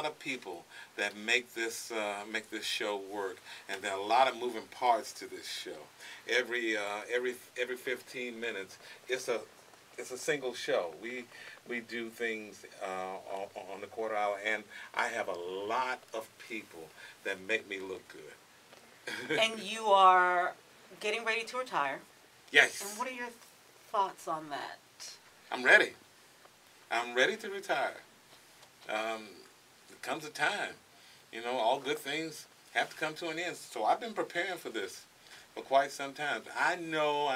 of people that make this show work, and there are a lot of moving parts to this show. Every 15 minutes, it's a single show. We do things on the quarter hour, and I have a lot of people that make me look good. And you are getting ready to retire. Yes. And what are your thoughts on that? I'm ready. I'm ready to retire. There comes a time. You know, all good things have to come to an end. So I've been preparing for this for quite some time. I know.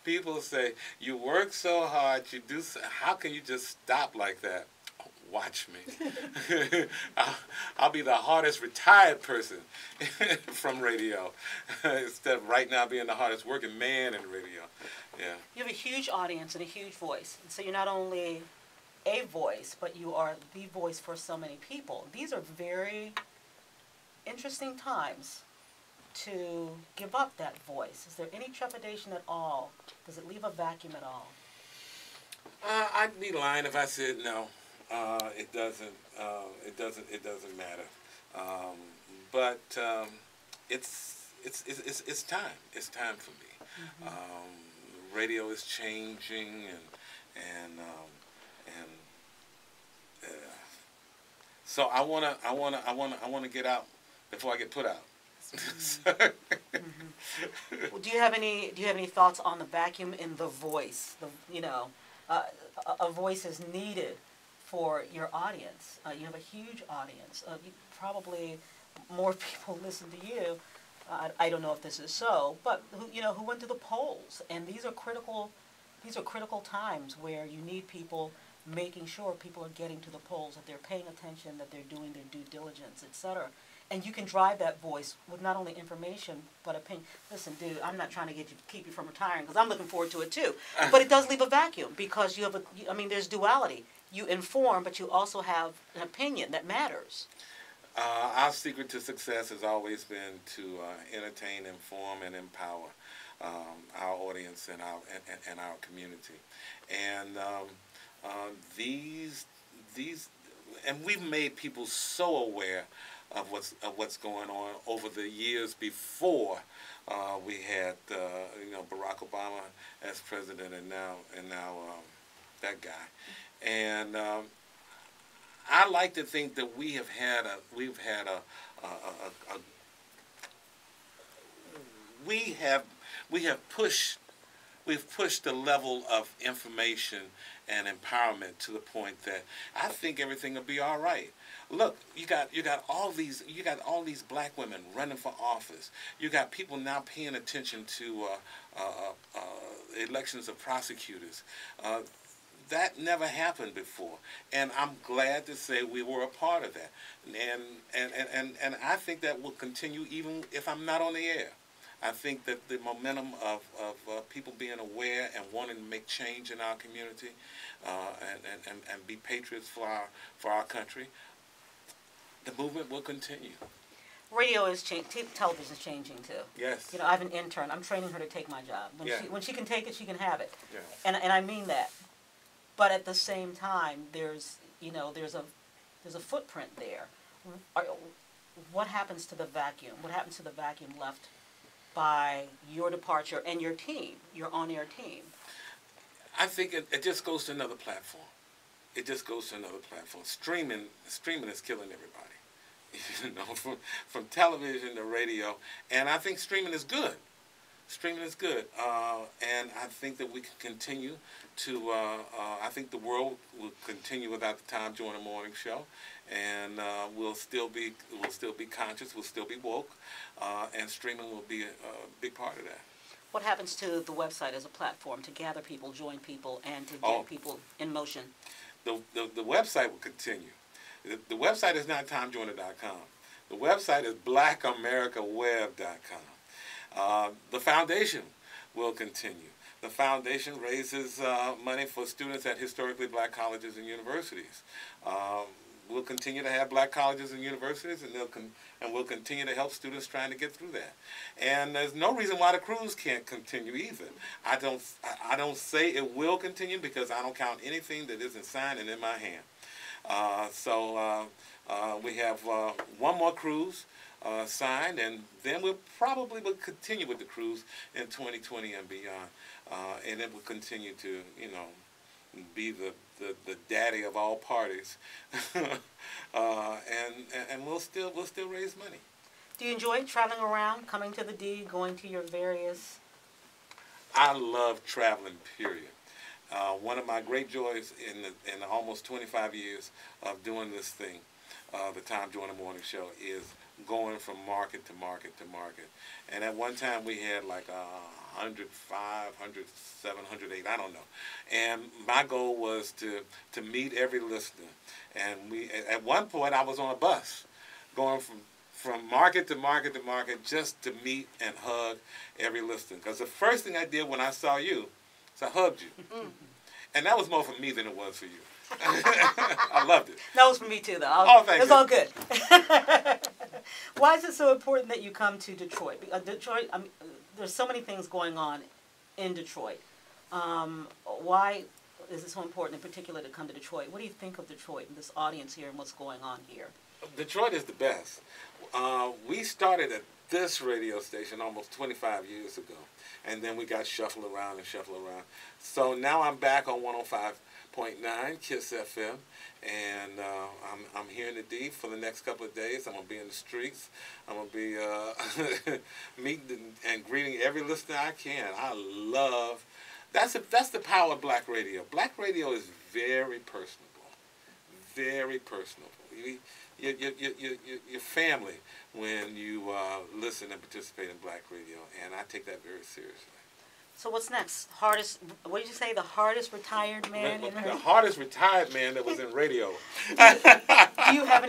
People say, you work so hard, how can you just stop like that? Watch me. I'll be the hardest retired person from radio instead of right now being the hardest working man in radio. Yeah. You have a huge audience and a huge voice. And so you're not only a voice, but you are the voice for so many people. These are very interesting times to give up that voice. Is there any trepidation at all? Does it leave a vacuum at all? I'd be lying if I said no. It doesn't. It doesn't matter. But it's time. It's time for me. Mm-hmm. Radio is changing, and so I wanna get out before I get put out. Mm-hmm. Well, do you have any thoughts on the vacuum in the voice? A voice is needed for your audience. You have a huge audience. Probably more people listen to you. I don't know if this is so, but who went to the polls, and these are critical times where you need people making sure people are getting to the polls, that they're paying attention, that they're doing their due diligence, etc. And you can drive that voice with not only information but opinion. Listen, dude, I'm not trying to keep you from retiring, because I'm looking forward to it too. But it does leave a vacuum, because you have there's duality. You inform, but you also have an opinion that matters. Our secret to success has always been to entertain, inform, and empower our audience and our community. And and we've made people so aware of what's going on over the years before we had Barack Obama as president, and now that guy. And I like to think that we've pushed the level of information and empowerment to the point that I think everything will be all right. Look, you got all these black women running for office. You got people now paying attention to elections of prosecutors. That never happened before, and I'm glad to say we were a part of that. And I think that will continue even if I'm not on the air. I think that the momentum of people being aware and wanting to make change in our community and be patriots for our country, the movement will continue. Radio is changing. Television is changing too. Yes. I have an intern. I'm training her to take my job. When she can take it, she can have it. Yeah. And I mean that. But at the same time, there's a footprint there. What happens to the vacuum? What happens to the vacuum left by your departure and your team, your on-air team? I think it just goes to another platform. It just goes to another platform. Streaming is killing everybody. From television to radio, and I think streaming is good. Streaming is good, and I think that we can continue to. I think the world will continue without the Tom Joyner Morning Show, and we'll still be conscious. We'll still be woke, and streaming will be a big part of that. What happens to the website as a platform to gather people, join people, and to get people in motion? The website will continue. The website is not TomJoyner.com. The website is BlackAmericaWeb.com. The foundation will continue. The foundation raises money for students at historically black colleges and universities. We'll continue to have black colleges and universities, and we'll continue to help students trying to get through that. And there's no reason why the cruise can't continue either. I don't say it will continue, because I don't count anything that isn't signed and in my hand. We have one more cruise signed, and then we'll probably will continue with the cruise in 2020 and beyond. And it will continue to, be the daddy of all parties, and we'll still raise money. Do you enjoy traveling around, coming to the D, going to your various? I love traveling. Period. One of my great joys in the almost 25 years of doing this thing, the Tom Joyner Morning Show, is going from market to market to market. And at one time we had like 105, 107, 108, I don't know. And my goal was to meet every listener. And at one point I was on a bus going from market to market to market just to meet and hug every listener. Because the first thing I did when I saw you is I hugged you. And that was more for me than it was for you. I loved it. That was for me too, though. Oh, thank you. It's all good. Why is it so important that you come to Detroit? Detroit, there's so many things going on in Detroit. Why is it so important in particular to come to Detroit? What do you think of Detroit and this audience here and what's going on here? Detroit is the best. We started at this radio station almost 25 years ago, and then we got shuffled around and shuffled around. So now I'm back on 105.9 KISS FM, and I'm here in the D for the next couple of days. I'm going to be in the streets. I'm going to be meeting and greeting every listener I can. I love, that's the power of black radio. Black radio is very personable, very personable. Your family when you listen and participate in black radio, and I take that very seriously. So what's next? Hardest? What did you say? The hardest retired man in the hardest retired man that was in radio. Do you have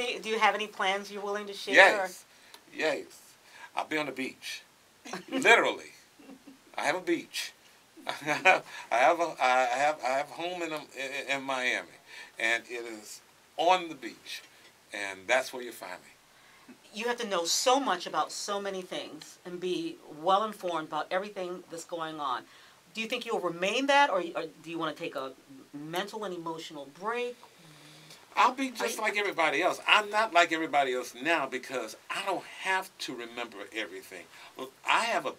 any plans you're willing to share? Yes, yes. I'll be on the beach. Literally, I have a beach. I have a home in Miami, and it is on the beach, and that's where you find me. You have to know so much about so many things and be well informed about everything that's going on. Do you think you'll remain that, or do you want to take a mental and emotional break? I'll be just like everybody else. I'm not like everybody else now because I don't have to remember everything. Look, I have a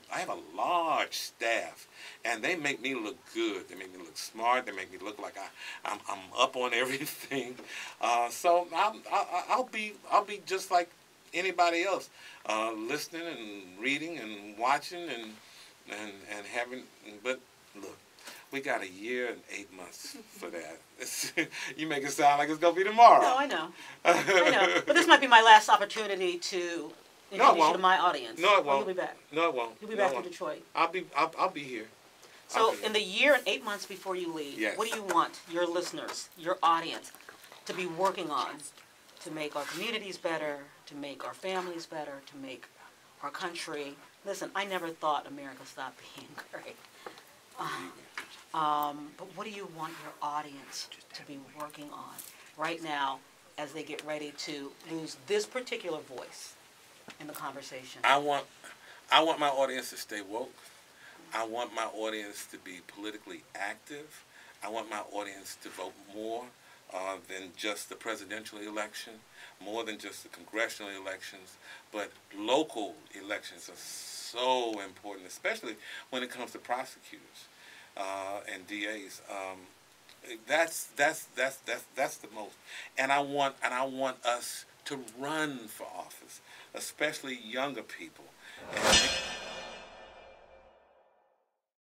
large staff, and they make me look good. They make me look smart. They make me look like I'm up on everything. So I'll be just like anybody else, listening and reading and watching and having. But look, we got a year and 8 months for that. You make it sound like it's going to be tomorrow. No, I know. I know. But this might be my last opportunity to introduce you to my audience. No, it won't. You'll be back. No, it won't. You'll be back to Detroit. I'll be here. So in the year and 8 months before you leave, yes, what do you want your listeners, your audience, to be working on to make our communities better, to make our families better, to make our country? Listen, I never thought America stopped being great. But what do you want your audience to be working on right now as they get ready to lose this particular voice in the conversation? I want my audience to stay woke. I want my audience to be politically active. I want my audience to vote more than just the presidential election, more than just the congressional elections, but local elections are so important, especially when it comes to prosecutors and DAs. That's the most. And I want us to run for office, especially younger people. And